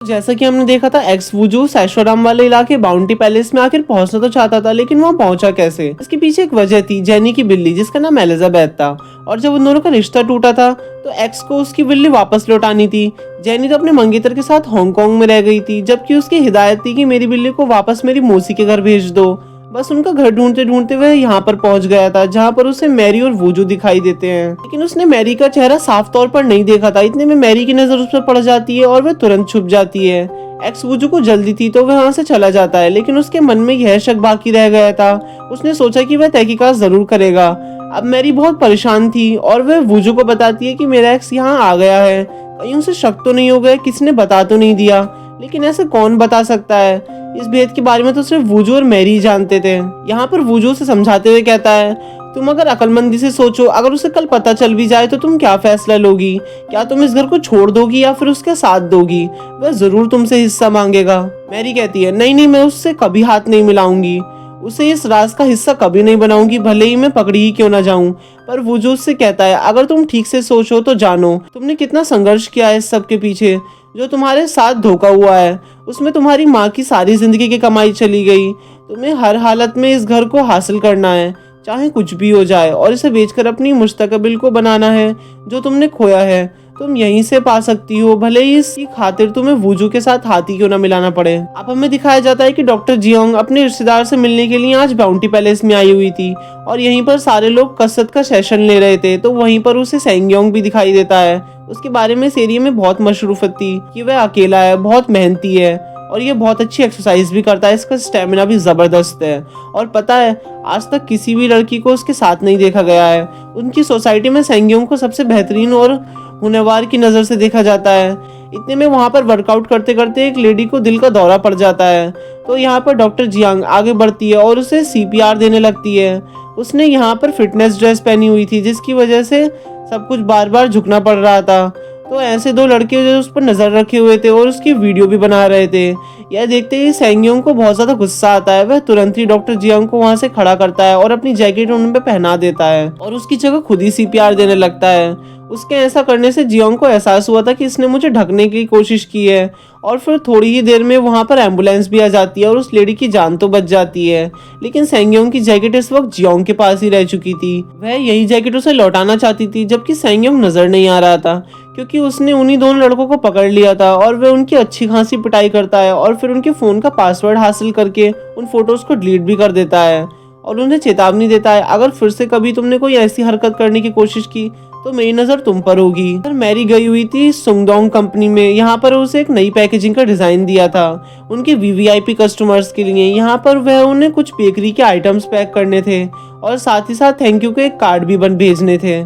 जैसा कि हमने देखा था, एक्स वुजू सैशोराम वाले इलाके बाउंटी पैलेस में आखिर पहुंचना तो चाहता था, लेकिन वहां पहुंचा कैसे? इसके पीछे एक वजह थी, जेनी की बिल्ली जिसका नाम एलिजाबेथ था। और जब उन दोनों का रिश्ता टूटा था तो एक्स को उसकी बिल्ली वापस लौटानी थी। जेनी तो अपने मंगेतर के साथ हांगकांग में रह गई थी, जबकि उसकी हिदायत थी कि मेरी बिल्ली को वापस मेरी मौसी के घर भेज दो। बस उनका घर ढूंढते ढूंढते वह यहाँ पर पहुंच गया था, जहाँ पर उसे मैरी और वूजू दिखाई देते हैं। लेकिन उसने मैरी का चेहरा साफ तौर पर नहीं देखा था। इतने में मैरी की नजर उस पर पड़ जाती है और वह तुरंत छुप जाती है। एक्स वूजू को जल्दी थी तो वह वहां से चला जाता है, लेकिन उसके मन में यह शक बाकी रह गया था। उसने सोचा कि वह तहकीकात जरूर करेगा। अब मैरी बहुत परेशान थी और वह वूजू को बताती है कि मेरा एक्स यहाँ आ गया है, कहीं उसे शक तो नहीं हो गया, किसी ने बता तो नहीं दिया। लेकिन ऐसे कौन बता सकता है? इस भेद के बारे में तो सिर्फ वूजू और मैरी ही जानते थे। यहाँ पर वूजू से समझाते हुए कहता है, तुम अगर अकलमंदी से सोचो, अगर उसे कल पता चल भी जाए तो तुम क्या फैसला लोगी? क्या तुम इस घर को छोड़ दोगी या फिर उसके साथ दोगी? वह जरूर तुमसे हिस्सा मांगेगा। मैरी कहती है, नहीं नहीं, मैं उससे कभी हाथ नहीं मिलाऊंगी, उसे इस राज का हिस्सा कभी नहीं बनाऊंगी, भले ही मैं पकड़ी ही क्यों ना जाऊं। पर वुजूद से कहता है, अगर तुम ठीक से सोचो तो जानो तुमने कितना संघर्ष किया है इस सब के पीछे। जो तुम्हारे साथ धोखा हुआ है उसमें तुम्हारी माँ की सारी जिंदगी की कमाई चली गई। तुम्हें हर हालत में इस घर को हासिल करना है, चाहे कुछ भी हो जाए, और इसे बेचकर अपनी मुस्तकबिल को बनाना है। जो तुमने खोया है तुम यहीं से पा सकती हो, भले ही इसकी खातिर तुम्हें वुजू के साथ हाथी क्यों ना मिलाना पड़े। अब हमें दिखाया जाता है कि डॉक्टर जियोंग अपने रिश्तेदार से मिलने के लिए आज बाउंटी पैलेस में आई हुई थी और यहीं पर सारे लोग कसरत का सेशन ले रहे थे। तो वहीं पर उसे सेंगयोंग भी दिखाई देता है। उसके बारे में इस एरिया में बहुत मशरूफत थी कि वह अकेला है, बहुत मेहनती है और ये बहुत अच्छी एक्सरसाइज भी करता है। इसका स्टेमिना भी जबरदस्त है और पता है, आज तक किसी भी लड़की को उसके साथ नहीं देखा गया है। उनकी सोसाइटी में सेंगयोंग को सबसे बेहतरीन और हुनरवार की नजर से देखा जाता है। इतने में वहां पर वर्कआउट करते करते एक लेडी को दिल का दौरा पड़ जाता है। तो यहाँ पर डॉक्टर जियांग आगे बढ़ती है और उसे सीपीआर देने लगती है। उसने यहाँ पर फिटनेस ड्रेस पहनी हुई थी, जिसकी वजह से सब कुछ बार बार झुकना पड़ रहा था। तो ऐसे दो लड़के जो उस पर नजर रखे हुए थे और उसकी वीडियो भी बना रहे थे। यह देखते ही सेंगयोंग को बहुत ज्यादा गुस्सा आता है। वह तुरंत ही डॉक्टर जियांग को वहां से खड़ा करता है और अपनी जैकेट उन पे पहना देता है और उसकी जगह खुद ही सीपीआर देने लगता है। उसके ऐसा करने से जियांग को एहसास हुआ था कि इसने मुझे ढकने की कोशिश की है। और फिर थोड़ी ही देर में वहां पर एम्बुलेंस भी आ जाती है और उस लेडी की जान तो बच जाती है। लेकिन सेंगयोंग की जैकेट इस वक्त जियांग के पास ही रह चुकी थी। वह यही जैकेट उसे लौटाना चाहती थी, जबकि सेंगयोंग नजर नहीं आ रहा था, क्योंकि उसने उन्हीं दोनों लड़कों को पकड़ लिया था और वह उनकी अच्छी खासी पिटाई करता है और फिर उनके फोन का पासवर्ड हासिल करके उन फोटोज को डिलीट भी कर देता है और उन्हें चेतावनी देता है, अगर फिर से कभी तुमने कोई ऐसी हरकत करने की कोशिश की तो मेरी नजर तुम पर होगी। मैरी गई हुई थी सुंगडोंग कंपनी में। यहाँ पर उसे एक नई पैकेजिंग का डिजाइन दिया था उनके वीवीआईपी कस्टमर्स के लिए। यहाँ पर वह उन्हें कुछ बेकरी के आइटम्स पैक करने थे और साथ ही साथ थैंक यू के एक कार्ड भी भेजने थे।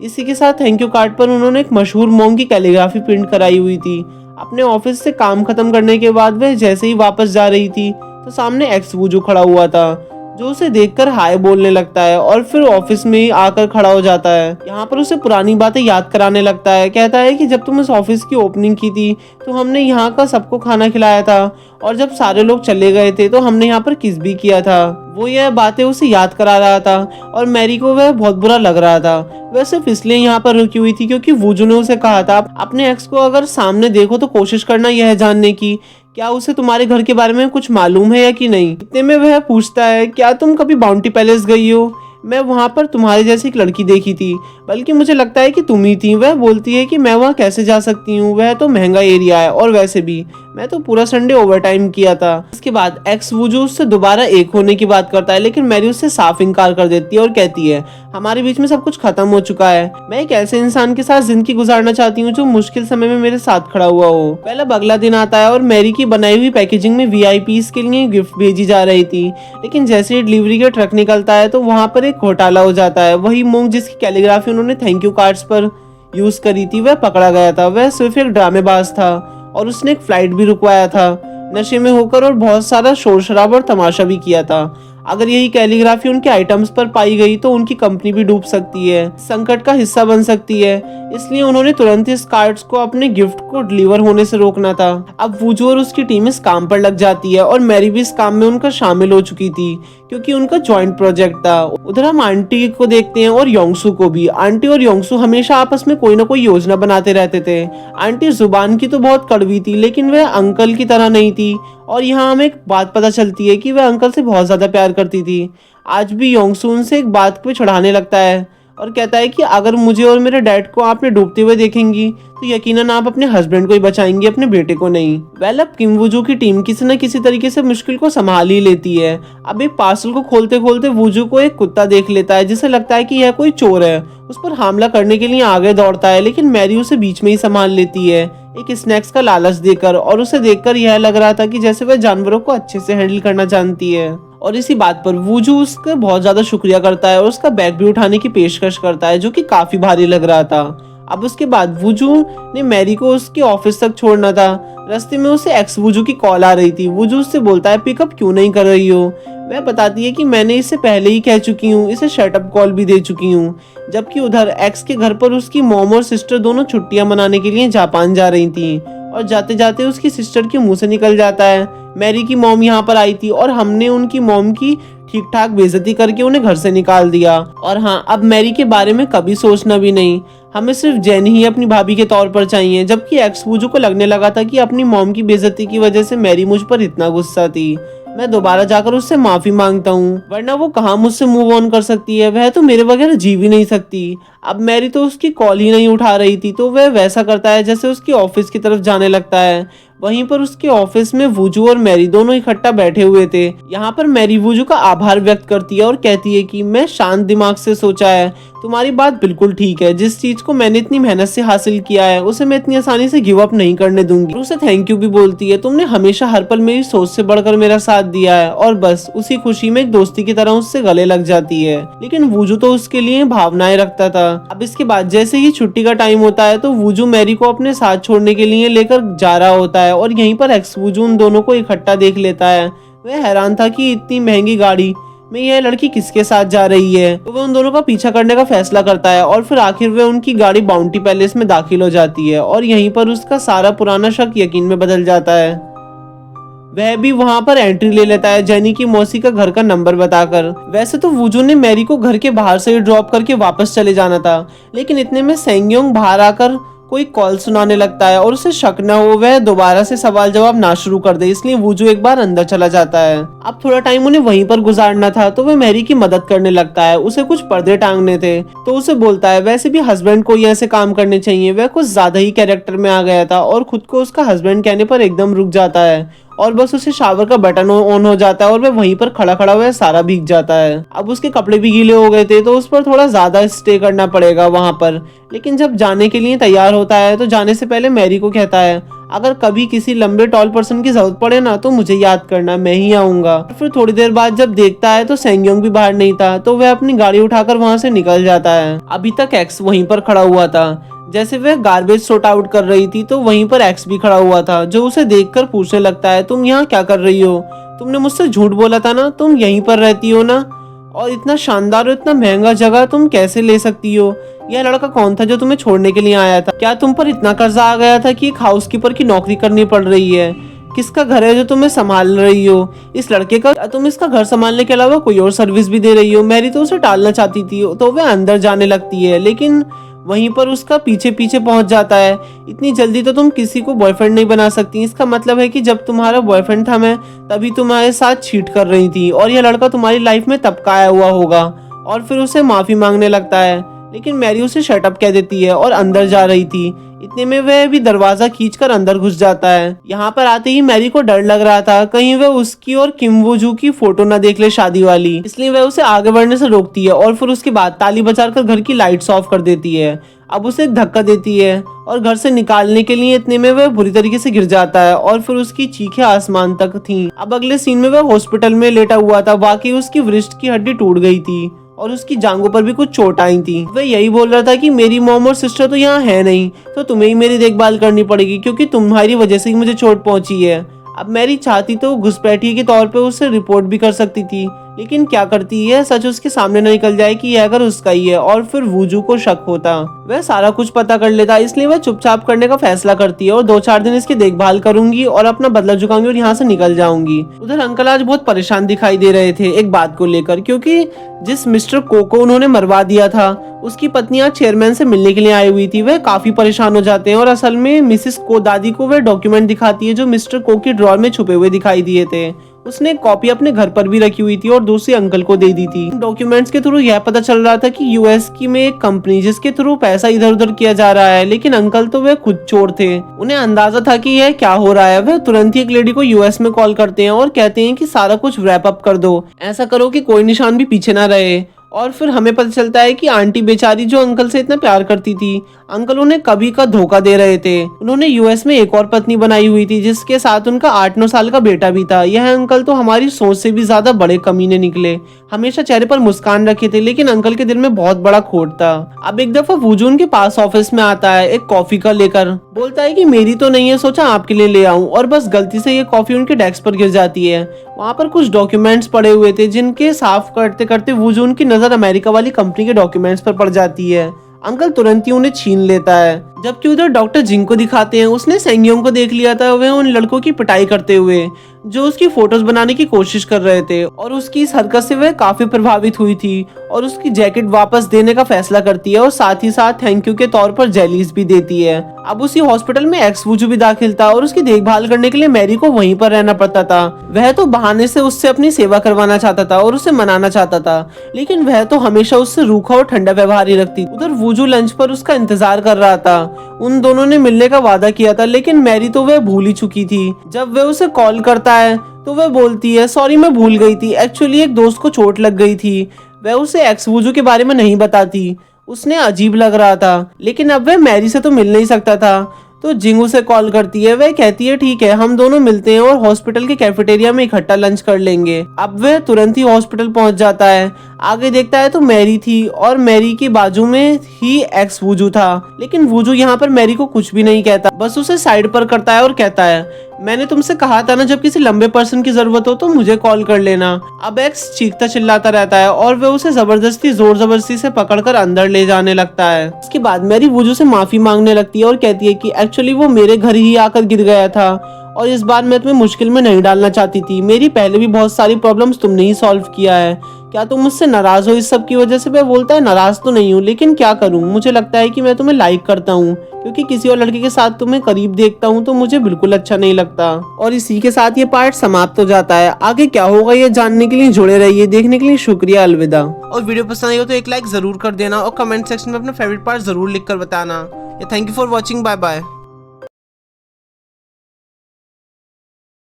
इसी के साथ थैंक यू कार्ड पर उन्होंने एक मशहूर मोंग की कैलीग्राफी प्रिंट कराई हुई थी। अपने ऑफिस से काम खत्म करने के बाद वह जैसे ही वापस जा रही थी तो सामने एक्स वुजू खड़ा हुआ था, जो उसे देखकर हाय बोलने लगता है और फिर ऑफिस में ही आकर खड़ा हो जाता है। यहाँ पर उसे पुरानी बातें याद कराने लगता है। कहता है कि जब तुम इस ऑफिस की ओपनिंग की थी तो हमने यहाँ का सबको खाना खिलाया था और जब सारे लोग चले गए थे तो हमने यहाँ पर किस भी किया था। वो यह बातें उसे याद करा रहा था और मैरी को वह बहुत बुरा लग रहा था। वह सिर्फ इसलिए यहाँ पर रुकी हुई थी क्योंकि वुजू ने उसे कहा था, अपने एक्स को अगर सामने देखो तो कोशिश करना यह जानने की क्या उसे तुम्हारे घर के बारे में कुछ मालूम है या कि नहीं। इतने में वह पूछता है, क्या तुम कभी बाउंटी पैलेस गई हो? मैं वहाँ पर तुम्हारे जैसी एक लड़की देखी थी, बल्कि मुझे लगता है कि तुम ही थी। वह बोलती है कि मैं वहाँ कैसे जा सकती हूँ, वह तो महंगा एरिया है और वैसे भी मैं तो पूरा संडे ओवरटाइम किया था। इसके बाद एक्स वुजू उससे दोबारा एक होने की बात करता है, लेकिन मैरी उससे साफ इनकार कर देती है और कहती है, हमारे बीच में सब कुछ खत्म हो चुका है। मैं एक ऐसे इंसान के साथ जिंदगी गुजारना चाहती हूँ जो मुश्किल समय में मेरे साथ खड़ा हुआ हो। पहले अगला दिन आता है और मैरी की बनाई हुई पैकेजिंग में वीआईपीज के लिए गिफ्ट भेजी जा रही थी, लेकिन जैसे ही डिलीवरी का ट्रक निकलता है तो वहाँ पर एक घोटाला हो जाता है। वही मोंग जिसकी कैलीग्राफी उन्होंने थैंक यू कार्ड्स पर यूज करी थी वह पकड़ा गया था। वह सिर्फ एक ड्रामेबाज था और उसने एक फ्लाइट भी रुकवाया था नशे में होकर और बहुत सारा शोर शराब और तमाशा भी किया था। अगर यही कैलीग्राफी उनके आइटम्स पर पाई गई तो उनकी कंपनी भी डूब सकती है, संकट का हिस्सा बन सकती है। इसलिए उन्होंने तुरंत इस कार्ड्स को अपने गिफ्ट को डिलीवर होने से रोकना था। अब वूजू और उसकी टीम इस काम पर लग जाती है और मैरी भी इस काम में उनका शामिल हो चुकी थी क्योंकि उनका जॉइंट प्रोजेक्ट था। उधर हम आंटी को देखते हैं और योंगसू को भी। आंटी और योंगसू हमेशा आपस में कोई ना कोई योजना बनाते रहते थे। आंटी जुबान की तो बहुत कड़वी थी लेकिन वह अंकल की तरह नहीं थी, और यहाँ हमें एक बात पता चलती है कि वह अंकल से बहुत ज्यादा प्यार करती थी। आज भी योंगसू उनसे एक बात पे चढ़ाने लगता है और कहता है कि अगर मुझे और मेरे डैड को आपने डूबते हुए देखेंगी तो यकीनन आप अपने हस्बैंड को ही बचाएंगी, अपने बेटे को नहीं। वेल, अब किम वूजू की टीम किसी न किसी तरीके से मुश्किल को संभाल ही लेती है। अब एक पार्सल को खोलते खोलते वूजू को एक कुत्ता देख लेता है जिसे लगता है कि यह कोई चोर है। उस पर हमला करने के लिए आगे दौड़ता है लेकिन मैरी उसे बीच में ही संभाल लेती है एक स्नैक्स का लालच देकर, और उसे देखकर यह लग रहा था कि जैसे वह जानवरों को अच्छे से हैंडल करना जानती है। और इसी बात पर वूजू उसका बहुत ज्यादा शुक्रिया करता है और उसका बैग भी उठाने की पेशकश करता है जो कि काफी भारी लग रहा था। अब उसके बाद वूजू ने मैरी को उसके ऑफिस तक छोड़ना था। रास्ते में उसे एक्स वूजू की कॉल आ रही थी। वूजू उससे बोलता है पिकअप क्यों नहीं कर रही हो। वह बताती है कि मैंने इससे पहले ही कह चुकी हूँ, इसे शटअप कॉल भी दे चुकी हूँ। जबकि उधर एक्स के घर पर उसकी मॉम और सिस्टर दोनों छुट्टियां मनाने के लिए जापान जा रही थी, और जाते जाते उसकी सिस्टर के मुंह से निकल जाता है मैरी की मॉम यहाँ पर आई थी और हमने उनकी मॉम की ठीक ठाक बेइज्जती करके उन्हें घर से निकाल दिया। और हाँ, अब मैरी के बारे में कभी सोचना भी नहीं, हमें सिर्फ जेन ही अपनी भाभी के तौर पर चाहिए। जबकि एक्स वूजू को लगने लगा था कि अपनी मॉम की बेइज्जती की वजह से मैरी मुझ पर इतना गुस्सा थी, मैं दोबारा जाकर उससे माफी मांगता हूँ, वरना वो कहाँ मुझसे मूव ऑन कर सकती है, वह तो मेरे बगैर जी भी नहीं सकती। अब मैरी तो उसकी कॉल ही नहीं उठा रही थी तो वह वैसा करता है जैसे उसकी ऑफिस की तरफ जाने लगता है। वहीं पर उसके ऑफिस में वूजू और मैरी दोनों इकट्ठा बैठे हुए थे। यहाँ पर मैरी वूजू का आभार व्यक्त करती है और कहती है कि मैं शांत दिमाग से सोचा है, तुम्हारी बात बिल्कुल ठीक है, जिस चीज को मैंने इतनी मेहनत से हासिल किया है उसे मैं इतनी आसानी से गिव अप नहीं करने दूंगी। उसे थैंक यू भी बोलती है, तुमने हमेशा हर पल मेरी सोच से बढ़कर मेरा साथ दिया है। और बस उसी खुशी में एक दोस्ती की तरह उससे गले लग जाती है। लेकिन वूजू तो उसके लिए भावनाएं रखता था। अब इसके बाद जैसे ही छुट्टी का टाइम होता है तो वूजू मैरी को अपने साथ छोड़ने के लिए लेकर जा रहा होता है, और यहीं पर एक्स वूजू उन दोनों को इकट्ठा देख लेता है। वह हैरान था कि इतनी महंगी गाड़ी में यह लड़की किसके साथ जा रही है, तो वह उन दोनों का पीछा करने का फैसला करता है। और फिर आखिर वह उनकी गाड़ी बाउंटी पैलेस में दाखिल हो जाती है, और यहीं पर उसका सारा पुराना शक यकीन में बदल जाता है। वह भी वहां पर एंट्री ले लेता है जेनी की मौसी का घर का नंबर बताकर। वैसे तो वूजू ने मैरी को घर के बाहर से ही ड्रॉप करके वापस चले जाना था, लेकिन इतने में सेंगयोंग बाहर आकर कोई कॉल सुनाने लगता है और उसे शक न हो वह दोबारा से सवाल जवाब ना शुरू कर दे, इसलिए वूजू एक बार अंदर चला जाता है। अब थोड़ा टाइम उन्हें वहीं पर गुजारना था तो वह मैरी की मदद करने लगता है। उसे कुछ पर्दे टांगने थे तो उसे बोलता है वैसे भी हस्बैंड को ही ऐसे काम करने चाहिए। वह कुछ ज्यादा ही कैरेक्टर में आ गया था और खुद को उसका हस्बैंड कहने पर एकदम रुक जाता है, और बस उसे शावर का बटन ऑन हो जाता है और वह वहीं पर खड़ा खड़ा वह सारा भीग जाता है। अब उसके कपड़े भी गीले हो गए थे तो उस पर थोड़ा ज्यादा स्टे करना पड़ेगा वहां पर। लेकिन जब जाने के लिए तैयार होता है तो जाने से पहले मैरी को कहता है अगर कभी किसी लंबे टॉल पर्सन की जरूरत पड़े ना तो मुझे याद करना, मैं ही आऊंगा। फिर थोड़ी देर बाद जब देखता है तो सेंगयोंग भी बाहर नहीं था तो वह अपनी गाड़ी उठाकर वहां से निकल जाता है। अभी तक एक्स वहीं पर खड़ा हुआ था। जैसे वह गार्बेज सॉर्ट आउट कर रही थी तो वहीं पर एक्स भी खड़ा हुआ था, जो उसे देखकर पूछने लगता है तुम यहाँ क्या कर रही हो, तुमने मुझसे झूठ बोला था ना, तुम यहीं पर रहती हो ना, और इतना शानदार और इतना महंगा जगह तुम कैसे ले सकती हो। यह लड़का कौन था जो तुम्हें छोड़ने के लिए आया था? क्या तुम पर इतना कर्जा आ गया था कि एक हाउसकीपर की नौकरी करनी पड़ रही है? किसका घर है जो तुम्हें संभाल रही हो? इस लड़के का? तुम इसका घर संभालने के अलावा कोई और सर्विस भी दे रही हो? मैरी तो उसे टालना चाहती थी तो वह अंदर जाने लगती है, लेकिन वहीं पर उसका पीछे पीछे पहुंच जाता है। इतनी जल्दी तो तुम किसी को बॉयफ्रेंड नहीं बना सकती, इसका मतलब है कि जब तुम्हारा बॉयफ्रेंड था मैं तभी तुम्हारे साथ चीट कर रही थी, और यह लड़का तुम्हारी लाइफ में तब का आया हुआ होगा। और फिर उसे माफी मांगने लगता है, लेकिन मैरी उसे शटअप कह देती है और अंदर जा रही थी। इतने में वह भी दरवाजा खींचकर अंदर घुस जाता है। यहाँ पर आते ही मैरी को डर लग रहा था कहीं वह उसकी और किम वूजू की फोटो न देख ले शादी वाली, इसलिए वह उसे आगे बढ़ने से रोकती है और फिर उसके बाद ताली बजाकर घर की लाइट्स ऑफ कर देती है। अब उसे एक धक्का देती है और घर से निकालने के लिए इतने में वह बुरी तरीके से गिर जाता है और फिर उसकी चीखें आसमान तक थीं। अब अगले सीन में वह हॉस्पिटल में लेटा हुआ था। बाकी उसकी वृष्ट की हड्डी टूट गई थी और उसकी जांघों पर भी कुछ चोट आई थी। वह यही बोल रहा था कि मेरी मॉम और सिस्टर तो यहाँ है नहीं, तो तुम्हें ही मेरी देखभाल करनी पड़ेगी क्योंकि तुम्हारी वजह से ही मुझे चोट पहुंची है। अब मैरी चाहती तो घुसपैठिए के तौर पे उसे रिपोर्ट भी कर सकती थी, लेकिन क्या करती है, सच उसके सामने न निकल जाए कि यह अगर उसका ही है, और फिर वूजू को शक होता। वह सारा कुछ पता कर लेता, इसलिए वह चुपचाप करने का फैसला करती है और 2-4 दिन इसकी देखभाल करूंगी और अपना बदला चुकाऊंगी और यहाँ से निकल जाऊंगी। उधर अंकल आज बहुत परेशान दिखाई दे रहे थे एक बात को लेकर, क्योंकि जिस मिस्टर को उन्होंने मरवा दिया था, उसकी पत्नी आज चेयरमैन से मिलने के लिए आई हुई थी। वह काफी परेशान हो जाते हैं और असल में मिसेस को दादी को वह डॉक्यूमेंट दिखाती है जो मिस्टर को की ड्रॉर में छुपे हुए दिखाई दिए थे। उसने एक कॉपी अपने घर पर भी रखी हुई थी और दूसरी अंकल को दे दी थी। डॉक्यूमेंट्स के थ्रू यह पता चल रहा था कि यूएस की में एक कंपनी जिसके थ्रू पैसा इधर उधर किया जा रहा है, लेकिन अंकल तो वे खुद चोर थे। उन्हें अंदाजा था कि यह क्या हो रहा है। वह तुरंत ही एक लेडी को यूएस में कॉल करते हैं और कहते हैं कि सारा कुछ रैप अप कर दो, ऐसा करो कि कोई निशान भी पीछे ना रहे। और फिर हमें पता चलता है कि आंटी बेचारी जो अंकल से इतना प्यार करती थी, अंकल उन्हें कभी का धोखा दे रहे थे। उन्होंने यूएस में एक और पत्नी बनाई हुई थी जिसके साथ उनका 8-9 साल का बेटा भी था। यह अंकल तो हमारी सोच से भी ज्यादा बड़े कमीने निकले। हमेशा चेहरे पर मुस्कान रखे थे, लेकिन अंकल के दिल में बहुत बड़ा खोट था। अब एक दफा वूजू उनके पास ऑफिस में आता है एक कॉफी का लेकर, बोलता है कि मेरी तो नहीं है, सोचा आपके लिए ले आऊं, और बस गलती से ये कॉफी उनके डेस्क पर गिर जाती है। वहाँ पर कुछ डॉक्यूमेंट्स पड़े हुए थे जिनके साफ करते करते वूजू उनकी नजर अमेरिका वाली कंपनी के डॉक्यूमेंट्स पर पड़ जाती है। अंकल तुरंत ही उन्हें छीन लेता है, जबकि उधर डॉक्टर जिंग को दिखाते हैं। उसने सेंग्योंग को देख लिया था, वह उन लड़कों की पिटाई करते हुए जो उसकी फोटोज बनाने की कोशिश कर रहे थे, और उसकी इस हरकत से वह काफी प्रभावित हुई थी और उसकी जैकेट वापस देने का फैसला करती है और साथ ही साथ थैंक यू के तौर पर जेलीज भी देती है। अब उसी हॉस्पिटल में एक्स वूजू भी दाखिल था और उसकी देखभाल करने के लिए मैरी को वहीं पर रहना पड़ता था। वह तो बहाने से उससे अपनी सेवा करवाना चाहता था और उसे मनाना चाहता था, लेकिन वह तो हमेशा उससे रूखा और ठंडा व्यवहार ही रखती। उधर वूजू लंच पर उसका इंतजार कर रहा था। उन दोनों ने मिलने का वादा किया था, लेकिन मैरी तो वह भूल ही चुकी थी। जब वह उसे कॉल करता है तो वह बोलती है, सॉरी मैं भूल गई थी, एक्चुअली एक दोस्त को चोट लग गई थी। वह उसे एक्स वूजू के बारे में नहीं बताती, उसने अजीब लग रहा था, लेकिन अब वह मैरी से तो मिल नहीं सकता था। तो जिंग उसे कॉल करती है, वह कहती है ठीक है हम दोनों मिलते हैं और हॉस्पिटल के कैफेटेरिया में इकट्ठा लंच कर लेंगे। अब वह तुरंत ही हॉस्पिटल पहुंच जाता है। आगे देखता है तो मैरी थी और मैरी के बाजू में ही एक्स वूजू था, लेकिन वूजू यहाँ पर मैरी को कुछ भी नहीं कहता, बस उसे साइड पर करता है और कहता है मैंने तुमसे कहा था ना जब किसी लंबे पर्सन की जरूरत हो तो मुझे कॉल कर लेना। अब एक्स चीखता चिल्लाता रहता है और वह उसे जबरदस्ती जोर जबरदस्ती से पकड़कर अंदर ले जाने लगता है। उसके बाद मैरी वूजू से माफी मांगने लगती है और कहती है कि एक्चुअली वो मेरे घर ही आकर गिर गया था और इस बार मैं तुम्हें मुश्किल में नहीं डालना चाहती थी। मेरी पहले भी बहुत सारी प्रॉब्लम्स तुमने ही सॉल्व किया है, क्या तुम मुझसे नाराज हो इस सब की वजह से? वह बोलता है नाराज तो नहीं हूँ, लेकिन क्या करूँ, मुझे लगता है कि मैं तुम्हें लाइक करता हूँ, क्योंकि किसी और लड़के के साथ तुम्हें करीब देखता हूँ तो मुझे बिल्कुल अच्छा नहीं लगता। और इसी के साथ ये पार्ट समाप्त हो जाता है। आगे क्या होगा ये जानने के लिए जुड़े रहिए। देखने के लिए शुक्रिया, अलविदा। और वीडियो पसंद आई हो तो एक लाइक जरूर कर देना और कमेंट सेक्शन में अपना फेवरेट पार्ट जरूर लिख कर बताना। Thank you for watching, bye bye.